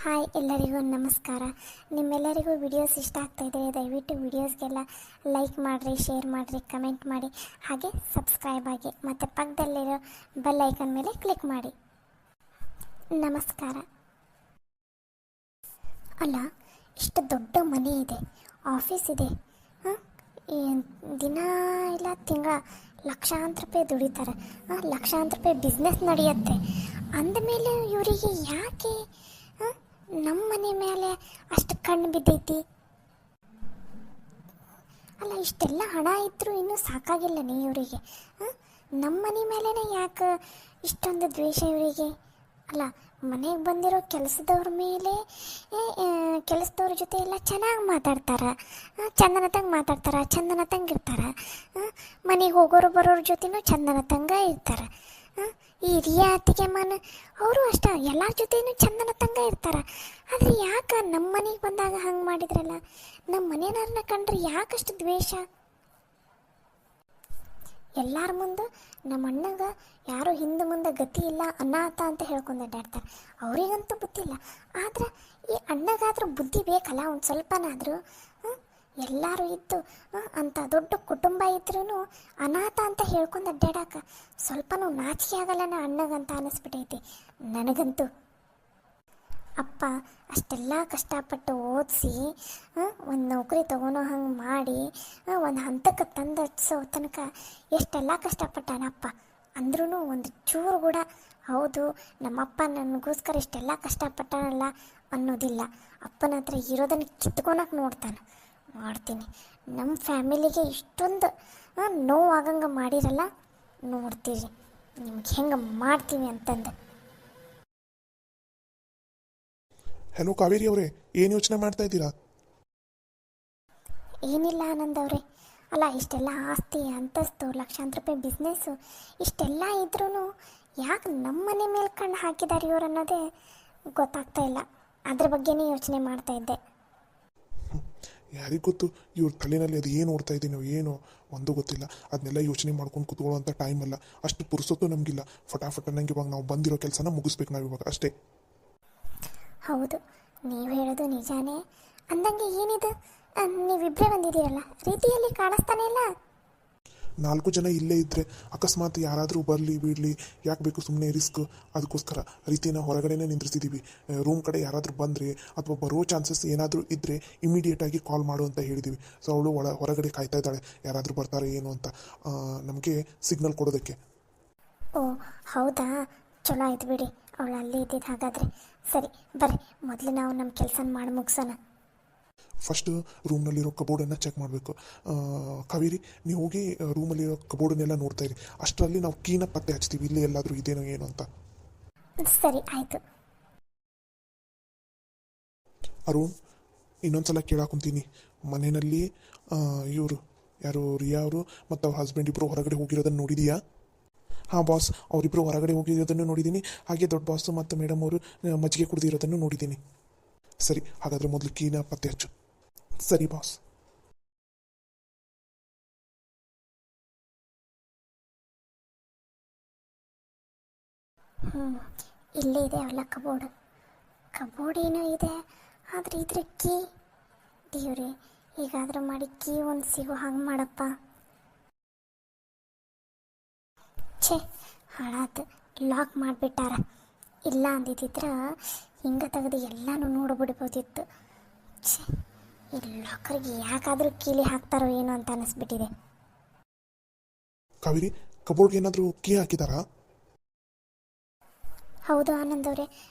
Hi ಎಲ್ಲರಿಗೂ ನಮಸ್ಕಾರ. ನಿಮ್ಮೆಲ್ಲರಿಗೂ ವಿಡಿಯೋಸ್ ಇಷ್ಟ ಆಗ್ತಾಯಿದ್ರೆ ದಯವಿಟ್ಟು ವಿಡಿಯೋಸ್ಗೆಲ್ಲ ಲೈಕ್ ಮಾಡಿರಿ, ಶೇರ್ ಮಾಡಿರಿ, ಕಮೆಂಟ್ ಮಾಡಿ, ಹಾಗೆ ಸಬ್ಸ್ಕ್ರೈಬ್ ಆಗಿ ಮತ್ತು ಪಕ್ಕದಲ್ಲಿರೋ ಬೆಲ್ ಐಕನ್ ಮೇಲೆ ಕ್ಲಿಕ್ ಮಾಡಿ. ನಮಸ್ಕಾರ. ಅಲ್ಲ, ಇಷ್ಟು ದೊಡ್ಡ ಮನೆ ಇದೆ, ಆಫೀಸ್ ಇದೆ, ದಿನ ಇಲ್ಲ ತಿಂಗಳ ಲಕ್ಷಾಂತರ ರೂಪಾಯಿ ದುಡಿತಾರೆ, ಲಕ್ಷಾಂತರ ರೂಪಾಯಿ ಬಿಸ್ನೆಸ್ ನಡೆಯುತ್ತೆ. ಅಂದಮೇಲೆ ಇವರಿಗೆ ಯಾಕೆ ನಮ್ಮ ಮನೆ ಮೇಲೆ ಅಷ್ಟು ಕಣ್ಣು ಬಿದ್ದೈತಿ? ಅಲ್ಲ, ಇಷ್ಟೆಲ್ಲ ಹಣ ಇದ್ದರೂ ಇನ್ನೂ ಸಾಕಾಗಿಲ್ಲನೇ ಇವರಿಗೆ? ನಮ್ಮ ಮನೆ ಮೇಲೇ ಯಾಕೆ ಇಷ್ಟೊಂದು ದ್ವೇಷ ಇವರಿಗೆ? ಅಲ್ಲ, ಮನೆಗೆ ಬಂದಿರೋ ಕೆಲಸದವ್ರ ಮೇಲೆ ಕೆಲಸದವ್ರ ಜೊತೆ ಎಲ್ಲ ಚೆನ್ನಾಗಿ ಮಾತಾಡ್ತಾರೆ, ಚಂದನತಂಗೆ ಮಾತಾಡ್ತಾರೆ, ಚಂದನತಂಗೆ ಇರ್ತಾರೆ. ಮನೆಗೆ ಹೋಗೋರು ಬರೋರ ಜೊತೆನೂ ಚಂದನತಂಗೆ ಇರ್ತಾರೆ. ಈ ರಿಯಾ ಅತ್ತಿಗೆ ಮನ ಅವರು ಅಷ್ಟೇ, ಎಲ್ಲರ ಜೊತೆನೂ ಚಂದನತಂಗೆ ಇರ್ತಾರೆ. ಆದರೆ ಯಾಕೆ ನಮ್ಮ ಮನೆಗೆ ಬಂದಾಗ ಹಂಗೆ ಮಾಡಿದ್ರಲ್ಲ? ನಮ್ಮ ಮನೆಯವ್ರನ್ನ ಕಂಡ್ರೆ ಯಾಕಷ್ಟು ದ್ವೇಷ? ಎಲ್ಲರ ಮುಂದೆ ನಮ್ಮ ಅಣ್ಣಗೆ ಯಾರು ಹಿಂದೆ ಮುಂದೆ ಗತಿ ಇಲ್ಲ ಅನಾಥ ಅಂತ ಹೇಳ್ಕೊಂಡು ಅಡ್ಡಾಡ್ತಾರೆ. ಅವರಿಗಂತೂ ಬುದ್ಧಿ ಇಲ್ಲ. ಆದರೆ ಈ ಅಣ್ಣಗಾದ್ರೂ ಬುದ್ಧಿ ಬೇಕಲ್ಲ, ಒಂದು ಸ್ವಲ್ಪನಾದರೂ. ಎಲ್ಲರೂ ಇದ್ದು ಅಂಥ ದೊಡ್ಡ ಕುಟುಂಬ ಇದ್ರೂ ಅನಾಥ ಅಂತ ಹೇಳ್ಕೊಂಡು ಅಡ್ಡಾಡಕ್ಕೆ ಸ್ವಲ್ಪನೂ ನಾಚಿಕೆ ಆಗಲ್ಲನ ಅಣ್ಣಗಂತ ಅನ್ನಿಸ್ಬಿಟ್ಟೈತಿ ನನಗಂತೂ. ಅಪ್ಪ ಅಷ್ಟೆಲ್ಲ ಕಷ್ಟಪಟ್ಟು ಓದಿಸಿ ಒಂದು ನೌಕರಿ ತೊಗೊಳೋ ಹಂಗೆ ಮಾಡಿ ಒಂದು ಹಂತಕ್ಕೆ ತಂದು ಹಚ್ಚೋ ತನಕ ಎಷ್ಟೆಲ್ಲ ಕಷ್ಟಪಟ್ಟಾನಪ್ಪ. ಅಂದ್ರೂ ಒಂದು ಚೂರು ಕೂಡ ಹೌದು ನಮ್ಮಪ್ಪ ನನಗೋಸ್ಕರ ಇಷ್ಟೆಲ್ಲ ಕಷ್ಟಪಟ್ಟಾನಲ್ಲ ಅನ್ನೋದಿಲ್ಲ. ಅಪ್ಪನ ಹತ್ರ ಇರೋದನ್ನು ಕಿತ್ಕೊಳಕ್ಕೆ ನೋಡ್ತಾನೆ. ಮಾಡ್ತೀನಿ, ನಮ್ಮ ಫ್ಯಾಮಿಲಿಗೆ ಇಷ್ಟೊಂದು ನೋವಾಗಂಗೆ ಮಾಡಿರಲ್ಲ, ನೋಡ್ತೀರಿ ನಿಮ್ಗೆ ಹೆಂಗೆ ಮಾಡ್ತೀವಿ ಅಂತಂದು. ಹಲೋ ಕಾವೇರಿ ಅವರೇ, ಏನು ಯೋಚನೆ ಮಾಡ್ತಾ ಇದ್ದೀರಾ? ಏನಿಲ್ಲ ಆನಂದ್ ಅವರೇ. ಅಲ್ಲ, ಇಷ್ಟೆಲ್ಲ ಆಸ್ತಿ ಅಂತಸ್ತು ಲಕ್ಷಾಂತರ ರೂಪಾಯಿ ಬಿಸ್ನೆಸ್ಸು ಇಷ್ಟೆಲ್ಲ ಇದ್ರೂ ಯಾಕೆ ನಮ್ಮ ಮನೆ ಮೇಲೆ ಕಣ್ಣು ಹಾಕಿದ್ದಾರೆ ಇವರು ಅನ್ನೋದೇ ಗೊತ್ತಾಗ್ತಾ ಇಲ್ಲ. ಅದ್ರ ಬಗ್ಗೆನೇ ಯೋಚನೆ ಮಾಡ್ತಾ ಇದ್ದೆ. ಯಾರಿಗೆ ಗೊತ್ತು ಇವ್ರ ತಲೆಯಲ್ಲಿ ಅದು ಏನು ಓಡ್ತಾ ಇದ್ದೀನೋ ಏನೋ ಒಂದು ಗೊತ್ತಿಲ್ಲ. ಅದನ್ನೆಲ್ಲ ಯೋಚನೆ ಮಾಡ್ಕೊಂಡು ಕೂತ್ಕೊಳ್ಳೋವಂಥ ಟೈಮ್ ಅಲ್ಲ, ಅಷ್ಟು ಪುರುಸೊತ್ತು ನಮಗಿಲ್ಲ. ಫಟಾಫಟ ನಂಗೆ ಇವಾಗ ನಾವು ಬಂದಿರೋ ಕೆಲಸನ ಮುಗಿಸ್ಬೇಕು ನಾವು ಇವಾಗ ಅಷ್ಟೇ. ಹೌದು, ನೀವು ಹೇಳೋದು ನಿಜಾನೇ. ಅಂದಂಗೆ ಏನಿದು, ನೀವಿಬ್ಬರೇ ಬಂದಿದ್ದೀರಲ್ಲ, ರೀತಿಯಲ್ಲಿ ಕಾಣಿಸ್ತಾನೆ ಇಲ್ಲ. 4 ಜನ ಇಲ್ಲೇ ಇದ್ದರೆ ಅಕಸ್ಮಾತ್ ಯಾರಾದರೂ ಬರಲಿ ಬಿಡಲಿ, ಯಾಕೆ ಬೇಕು ಸುಮ್ಮನೆ ರಿಸ್ಕ್? ಅದಕ್ಕೋಸ್ಕರ ರೀತಿನ ಹೊರಗಡೆನೇ ನಿಂದ್ರಿಸಿದ್ದೀವಿ. ರೂಮ್ ಕಡೆ ಯಾರಾದರೂ ಬಂದರೆ ಅಥವಾ ಬರೋ ಚಾನ್ಸಸ್ ಏನಾದರೂ ಇದ್ದರೆ ಇಮಿಡಿಯೇಟಾಗಿ ಕಾಲ್ ಮಾಡು ಅಂತ ಹೇಳಿದ್ದೀವಿ. ಸೊ ಅವಳು ಹೊರಗಡೆ ಕಾಯ್ತಾ ಇದ್ದಾಳೆ, ಯಾರಾದರೂ ಬರ್ತಾರೆ ಏನು ಅಂತ ನಮಗೆ ಸಿಗ್ನಲ್ ಕೊಡೋದಕ್ಕೆ. ಓ ಹೌದಾ, ಚಲೋ ಆಯ್ತು ಬಿಡಿ, ಅವಳು ಅಲ್ಲೇ ಇದ್ದಿದ್ದು. ಹಾಗಾದರೆ ಸರಿ, ಬರ್ರಿ ಮೊದಲು ನಾವು ನಮ್ಮ ಕೆಲಸ ಮಾಡಿ ಮುಗಿಸೋಣ. ಫಸ್ಟ್ ರೂಮ್ನಲ್ಲಿರೋ ಕಬೋರ್ಡನ್ನು ಚೆಕ್ ಮಾಡಬೇಕು. ಕಾವೇರಿ, ನೀವು ಹೋಗಿ ರೂಮಲ್ಲಿರೋ ಕಬೋರ್ಡನ್ನೆಲ್ಲ ನೋಡ್ತಾ ಇರಿ. ಅಷ್ಟರಲ್ಲಿ ನಾವು ಕೀನ ಪತ್ತೆ ಹಚ್ತೀವಿ, ಇಲ್ಲಿ ಎಲ್ಲಾದರೂ ಇದೇನೋ ಏನು ಅಂತ. ಸರಿ ಆಯಿತು. ಅರುಣ್, ಇನ್ನೊಂದ್ಸಲ ಕೇಳಾಕೊಂತೀನಿ, ಮನೆಯಲ್ಲಿ ಇವರು ಯಾರು ರಿಯಾ ಅವರು ಮತ್ತು ಅವ್ರ ಹಸ್ಬೆಂಡ್ ಇಬ್ಬರು ಹೊರಗಡೆ ಹೋಗಿರೋದನ್ನು ನೋಡಿದೀಯಾ? ಹಾಂ ಬಾಸ್, ಅವರಿಬ್ಬರು ಹೊರಗಡೆ ಹೋಗಿರೋದನ್ನು ನೋಡಿದ್ದೀನಿ. ಹಾಗೆ ದೊಡ್ಡ ಬಾಸು ಮತ್ತು ಮೇಡಮ್ ಅವರು ಮಜ್ಜಿಗೆ ಕುಡಿದಿರೋದನ್ನು ನೋಡಿದ್ದೀನಿ. ಸರಿ, ಹಾಗಾದರೆ ಮೊದಲು ಕೀನ ಪತ್ತೆ ಹಚ್ಚು. ಸರಿ ಬಾಸ್. ಇಲ್ಲೇ ಇದೆ ಅವಲ್ಲ ಕಬೋರ್ಡ್ ಏನೋ ಇದೆ, ಆದರೆ ಇದ್ರ ಕೀ ದೇವ್ರೆ, ಹೀಗಾದರೂ ಮಾಡಿ ಕೀ ಒಂದು ಸಿಗೋ ಹಂಗೆ ಮಾಡಪ್ಪ. ಛೇ, ಹಾಳಾತು, ಲಾಕ್ ಮಾಡಿಬಿಟ್ಟಾರ. ಇಲ್ಲ ಅಂದಿದ್ದಿದ್ರೆ ಹಿಂಗೆ ತೆಗೆದು ಎಲ್ಲನೂ ನೋಡ್ಬಿಡ್ಬೋದಿತ್ತು. ಛೇ, ಈ ಲಾಕರ್ಗೆ ಯಾಕಾದರೂ ಕೀಲಿ ಹಾಕ್ತಾರೋ ಏನೋ ಅಂತ ಅನ್ನಿಸ್ಬಿಟ್ಟಿದೆ. ಕಾವೇರಿ, ಕಬೋರ್ಡ್ಗೆ ಏನಾದರೂ ಕೀ ಹಾಕಿದಾರಾ? ಹೌದು ಆನಂದ್ ಅವರೇ,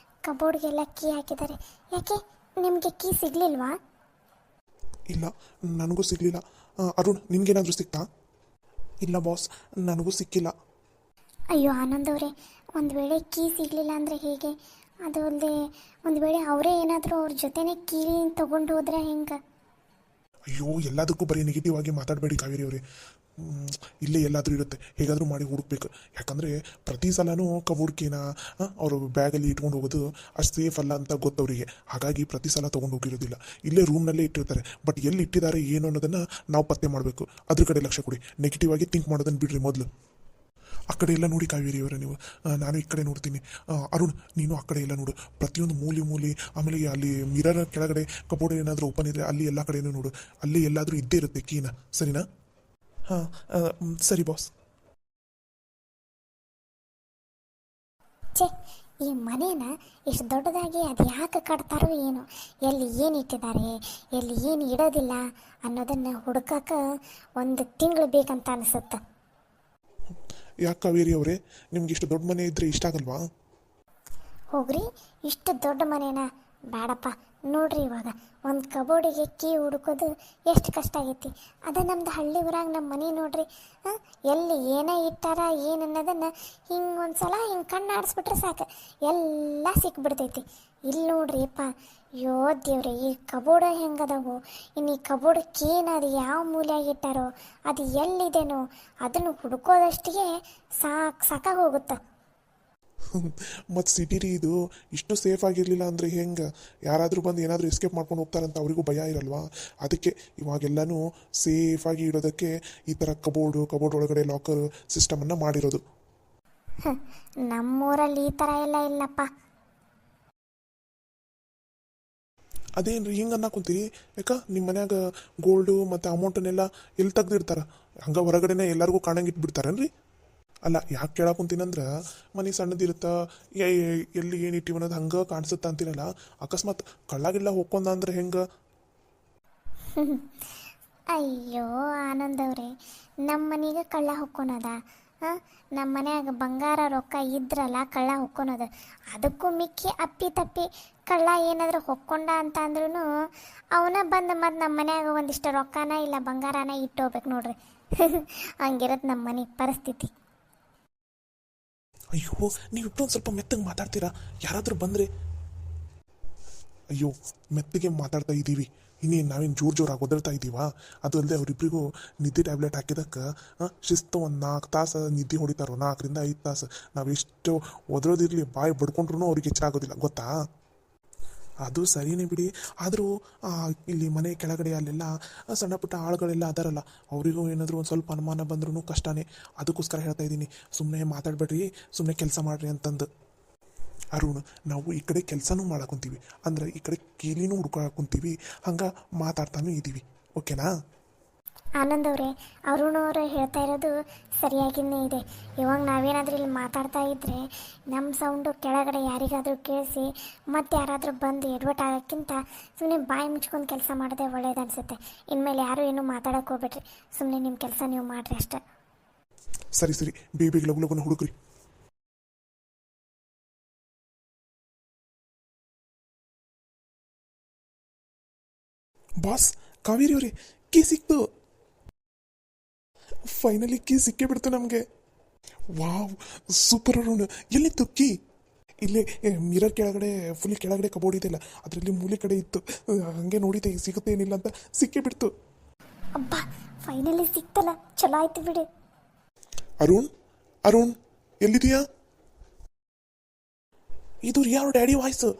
ಕಬೋರ್ಡ್ಗೆಲ್ಲ ಕೀ ಹಾಕಿದ್ದಾರೆ. ಯಾಕೆ ನಿಮಗೆ ಕೀ ಸಿಗಲಿಲ್ವಾ? ಇಲ್ಲ, ನನಗೂ ಸಿಗಲಿಲ್ಲ. ಅರುಣ್, ನಿನಗೇನಾದರೂ ಸಿಕ್ತಾ? ಇಲ್ಲ ಬಾಸ್, ನನಗೂ ಸಿಕ್ಕಿಲ್ಲ. ಅಯ್ಯೋ ಆನಂದ್ ಅವರೇ, ಒಂದು ವೇಳೆ ಕೀ ಸಿಗಲಿಲ್ಲ ಅಂದರೆ ಹೇಗೆ? ಅದು ಅಲ್ಲದೆ ಒಂದು ವೇಳೆ ಅವರೇ ಏನಾದರೂ ಅವ್ರ ಜೊತೆನೇ ಕೀ ತೊಗೊಂಡು ಹೋದ್ರೆ ಹೆಂಗೆ? ಅಯ್ಯೋ, ಎಲ್ಲದಕ್ಕೂ ಬರೀ ನೆಗೆಟಿವ್ ಆಗಿ ಮಾತಾಡಬೇಡಿ ಕಾವೇರಿ ಅವರೇ. ಇಲ್ಲೇ ಎಲ್ಲಾದರೂ ಇರುತ್ತೆ, ಹೇಗಾದರೂ ಮಾಡಿ ಹುಡುಕ್ಬೇಕು. ಯಾಕಂದರೆ ಪ್ರತಿ ಸಲನೂ ಕಬೋರ್ಡ್ಕೇನ ಅವರು ಬ್ಯಾಗಲ್ಲಿ ಇಟ್ಕೊಂಡು ಹೋಗೋದು ಅಷ್ಟು ಸೇಫ್ ಅಲ್ಲ ಅಂತ ಗೊತ್ತವರಿಗೆ. ಹಾಗಾಗಿ ಪ್ರತಿ ಸಲ ತೊಗೊಂಡು ಹೋಗಿರೋದಿಲ್ಲ, ಇಲ್ಲೇ ರೂಮ್ನಲ್ಲೇ ಇಟ್ಟಿರ್ತಾರೆ. ಬಟ್ ಎಲ್ಲಿ ಇಟ್ಟಿದ್ದಾರೆ ಏನು ಅನ್ನೋದನ್ನು ನಾವು ಪತ್ತೆ ಮಾಡಬೇಕು. ಅದ್ರ ಕಡೆ ಲಕ್ಷ್ಯ ಕೊಡಿ, ನೆಗೆಟಿವ್ ಆಗಿ ಥಿಂಕ್ ಮಾಡೋದನ್ನು ಬಿಡ್ರಿ ಮೊದಲು. ಆ ಕಡೆ ಎಲ್ಲ ನೋಡಿ ಕಾವೇರಿ ಅವರೇ ನೀವು, ನಾನು ಈ ಕಡೆ ನೋಡ್ತೀನಿ. ಅರುಣ್ ನೀನು ಆ ಕಡೆ ಎಲ್ಲ ನೋಡು, ಪ್ರತಿಯೊಂದು ಮೂಲಿ ಆಮೇಲೆ ಅಲ್ಲಿ ಮಿರರ್ ಕೆಳಗಡೆ ಕಬೋರ್ಡ್ ಏನಾದರೂ ಓಪನ್ ಇದ್ರೆ ಅಲ್ಲಿ ಎಲ್ಲ ಕಡೆನೂ ನೋಡು, ಅಲ್ಲಿ ಎಲ್ಲಾದರೂ ಇದ್ದೇ ಇರುತ್ತೆ ಕೀನ, ಸರಿನಾ? ಹಾಂ, ಸರಿ ಬಾಸ್. ಛೇ, ಈ ಮನೇನ ಇಷ್ಟು ದೊಡ್ಡದಾಗಿ ಅದು ಯಾಕೆ ಕಟ್ತಾರೋ ಏನೋ, ಎಲ್ಲಿ ಏನು ಇಟ್ಟಿದ್ದಾರೆ, ಎಲ್ಲಿ ಏನು ಇಡೋದಿಲ್ಲ ಅನ್ನೋದನ್ನು ಹುಡುಕಕ್ಕೆ ಒಂದು ತಿಂಗಳು ಬೇಕಂತ ಅನಿಸುತ್ತೆ. ಯಾಕೆ ಕಾವೇರಿ ಅವರೇ, ನಿಮ್ಗೆ ಇಷ್ಟು ದೊಡ್ಡ ಮನೆ ಇದ್ರೆ ಇಷ್ಟ ಆಗಲ್ವಾ? ಹೋಗ್ರಿ, ಇಷ್ಟು ದೊಡ್ಡ ಮನೇನ ಬೇಡಪ್ಪ. ನೋಡ್ರಿ, ಇವಾಗ ಒಂದು ಕಬೋರ್ಡಿಗೆ ಕೀ ಹುಡುಕೋದು ಎಷ್ಟು ಕಷ್ಟ ಆಗೈತಿ. ಅದ ನಮ್ದು ಹಳ್ಳಿ ಊರಾಗ ನಮ್ಮ ಮನೆ ನೋಡ್ರಿ, ಎಲ್ಲಿ ಏನೇ ಇಟ್ಟಾರ ಏನು ಅನ್ನೋದನ್ನು ಹಿಂಗೆ ಒಂದು ಸಲ ಹಿಂಗೆ ಕಣ್ಣು ಆಡಿಸ್ಬಿಟ್ರೆ ಸಾಕು, ಎಲ್ಲ ಸಿಕ್ಬಿಡ್ತೈತಿ. ಇಲ್ಲಿ ನೋಡ್ರಿ ಅಪ್ಪ, ಯೋ ದೇವ್ರೆ, ಈ ಕಬೋರ್ಡ್ ಹೆಂಗದವು, ಇನ್ನು ಈ ಕಬೋರ್ಡ್ ಕೀನ ಅದು ಯಾವ ಮೂಲೆಯಾಗಿ ಇಟ್ಟಾರೋ, ಅದು ಎಲ್ಲಿದೆನೋ ಅದನ್ನು ಹುಡುಕೋದಷ್ಟಿಗೆ ಸಾಕಾಗಿ ಹೋಗುತ್ತೆ. ಮತ್ತು ಸಿಟಿ ರೀ ಇದು, ಇಷ್ಟು ಸೇಫ್ ಆಗಿರಲಿಲ್ಲ ಅಂದರೆ ಹೆಂಗೆ? ಯಾರಾದರೂ ಬಂದು ಏನಾದರೂ ಎಸ್ಕೇಪ್ ಮಾಡ್ಕೊಂಡು ಹೋಗ್ತಾರಂತ ಅವರಿಗೂ ಭಯ ಇರಲ್ವಾ? ಅದಕ್ಕೆ ಇವಾಗೆಲ್ಲನೂ ಸೇಫಾಗಿ ಇಡೋದಕ್ಕೆ ಈ ಥರ ಕಬೋರ್ಡ್ ಒಳಗಡೆ ಲಾಕರ್ ಸಿಸ್ಟಮನ್ನು ಮಾಡಿರೋದು. ನಮ್ಮೂರಲ್ಲಿ ಈ ಥರ ಎಲ್ಲ ಇಲ್ಲಪ್ಪ. ಅದೇನು ರೀ ಹಿಂಗೆ ಅನ್ನಕೊಂತೀರಿ? ಯಾಕ ನಿಮ್ಮ ಮನ್ಯಾಗ ಗೋಲ್ಡು ಮತ್ತು ಅಮೌಂಟನ್ನೆಲ್ಲ ಎಲ್ಲಿ ತೆಗ್ದಿರ್ತಾರೆ? ಹಂಗೆ ಹೊರಗಡೆನೇ ಎಲ್ಲರಿಗೂ ಕಾಣಂಗೆ ಇಟ್ಬಿಡ್ತಾರೇನ್ರಿ? ಅಲ್ಲ, ಯಾಕೆ ಕೇಳಾಕೊಂತೀನಂದ್ರೆ ಮನೆ ಸಣ್ಣದಿರುತ್ತ, ಎಲ್ಲಿ ಏನು ಇಟ್ಟಿವಿ ಅನ್ನೋದು ಹಂಗೆ ಕಾಣಿಸುತ್ತೆ ಅಂತೀನಲ್ಲ, ಅಕಸ್ಮಾತ್ ಕಳ್ಳಾಗಿಲ್ಲ ಹೋಗ್ಕೊಂಡ ಅಂದ್ರೆ ಹೆಂಗೆ? ಅಯ್ಯೋ ಆನಂದವ್ರೆ, ನಮ್ಮ ಮನೆಗೆ ಕಳ್ಳ ಹೊಕ್ಕೊನದ? ನಮ್ಮ ಮನ್ಯಾಗ ಬಂಗಾರ ರೊಕ್ಕ ಇದ್ರಲ್ಲ ಕಳ್ಳ ಹೊಕ್ಕೊನೋದು. ಅದಕ್ಕೂ ಮಿಕ್ಕಿ ಅಪ್ಪಿ ತಪ್ಪಿ ಕಳ್ಳ ಏನಾದರೂ ಹೊಕ್ಕೊಂಡ ಅಂತ ಅಂದ್ರೂ ಅವನ ಬಂದು ಮತ್ತು ನಮ್ಮ ಮನ್ಯಾಗ ಒಂದಿಷ್ಟು ರೊಕ್ಕನ ಇಲ್ಲ ಬಂಗಾರನ ಇಟ್ಟೋಗ್ಬೇಕು ನೋಡ್ರಿ. ಹಂಗಿರತ್ತೆ ನಮ್ಮ ಮನೆ ಪರಿಸ್ಥಿತಿ. ಅಯ್ಯೋ, ನೀವಿಬ್ಬರು ಒಂದು ಸ್ವಲ್ಪ ಮೆತ್ತಗೆ ಮಾತಾಡ್ತೀರಾ? ಯಾರಾದರೂ ಬಂದರೆ? ಅಯ್ಯೋ, ಮೆತ್ತಗೆ ಮಾತಾಡ್ತಾ ಇದ್ದೀವಿ, ಇನ್ನೇನು ನಾವೇನು ಜೋರಾಗಿ ಒದರ್ತಾ ಇದ್ದೀವಾ? ಅದು ಅಲ್ಲದೆ ಅವರಿಬ್ಬರಿಗೂ ನಿದ್ದೆ ಟ್ಯಾಬ್ಲೆಟ್ ಹಾಕಿದಕ್ಕೆ ಶಿಸ್ತು ಒಂದು 4 ತಾಸು ನಿದ್ದೆ ಹೊಡಿತಾರೋ, 4ರಿಂದ 5 ತಾಸು. ನಾವೆಷ್ಟು ಒದರೋದಿರಲಿ ಬಾಯಿ ಬಡ್ಕೊಂಡ್ರೂ ಅವ್ರಿಗೆ ಎಚ್ಚರ ಆಗೋದಿಲ್ಲ, ಗೊತ್ತಾ? ಅದು ಸರಿನೇ ಬಿಡಿ, ಆದರೂ ಇಲ್ಲಿ ಮನೆ ಕೆಳಗಡೆ ಅಲ್ಲೆಲ್ಲ ಸಣ್ಣ ಪುಟ್ಟ ಆಳುಗಳೆಲ್ಲ ಅದಾರಲ್ಲ, ಅವರಿಗೂ ಏನಾದರೂ ಒಂದು ಸ್ವಲ್ಪ ಅನುಮಾನ ಬಂದ್ರೂ ಕಷ್ಟನೇ. ಅದಕ್ಕೋಸ್ಕರ ಹೇಳ್ತಾ ಇದ್ದೀನಿ, ಸುಮ್ಮನೆ ಮಾತಾಡಬೇಡ್ರಿ, ಸುಮ್ಮನೆ ಕೆಲಸ ಮಾಡಿರಿ ಅಂತಂದು. ಅರುಣ್, ನಾವು ಈ ಕಡೆ ಕೆಲಸನೂ ಮಾಡಾಕೊಂತೀವಿ, ಅಂದ್ರೆ ಈ ಕಡೆ ಕೀಲಿನೂ ಹುಡ್ಕೊಳಕೊಂತೀವಿ, ಹಂಗೆ ಮಾತಾಡ್ತಾನೂ ಇದ್ದೀವಿ, ಓಕೆನಾ? ಆನಂದವ್ರೆ, ಅರುಣವ್ರು ಹೇಳ್ತಾ ಇರೋದು ಸರಿಯಾಗಿಯೇ ಇದೆ. ಇವಾಗ ನಾವೇನಾದರೂ ಇಲ್ಲಿ ಮಾತಾಡ್ತಾ ಇದ್ದರೆ ನಮ್ಮ ಸೌಂಡು ಕೆಳಗಡೆ ಯಾರಿಗಾದರೂ ಕೇಳಿಸಿ ಮತ್ತೆ ಯಾರಾದರೂ ಬಂದು ಎಡ್ವರ್ಟ್ ಆಗೋಕ್ಕಿಂತ ಸುಮ್ಮನೆ ಬಾಯಿ ಮುಚ್ಕೊಂಡು ಕೆಲಸ ಮಾಡೋದೇ ಒಳ್ಳೇದು ಅನಿಸುತ್ತೆ. ಇನ್ಮೇಲೆ ಯಾರೂ ಏನೂ ಮಾತಾಡೋಕೆ ಹೋಗ್ಬೇಡ್ರಿ, ಸುಮ್ಮನೆ ನಿಮ್ಮ ಕೆಲಸ ನೀವು ಮಾಡಿರಿ ಅಷ್ಟೇ. ಸರಿ, ಬೇಗ ಲಗು ಹುಡುಕ್ರಿ. ಬಾಸ್, ಕಾವೇರಿ ಅವರೇ, ಕೀ ಸಿಕ್ತು. ಫೈನಲಿ ಕೀ ಸಿಕ್ಕೇ ಬಿಡ್ತು ನಮಗೆ. Wow, super Arun. ಎಲ್ಲಿತ್ತು ಕೀ? ಇಲ್ಲೇ ಮಿರರ್ ಕೆಳಗಡೆ, ಫುಲ್ ಕೆಳಗಡೆ ಕಬೋರ್ಡ್ ಇದೆಯಲ್ಲ, ಅದರಲ್ಲಿ ಮೂಲೆ ಕಡೆ ಇತ್ತು. ಹಂಗೆ ನೋಡಿದೆ ಸಿಗುತ್ತೆ ಏನಿಲ್ಲ ಅಂತ, ಸಿಕ್ಕೇ ಬಿಡ್ತು. ಅಬ್ಬಾ, ಫೈನಲಿ ಸಿಕ್ತಲ್ಲ, ಚಲೋ ಆಯ್ತು ಬಿಡಿ. ಅರುಣ್ ಎಲ್ಲಿದೆಯಾ? ಇದು ರಿಯಾ ಅವ್ರ ಡ್ಯಾಡಿ ವಾಯ್ಸು.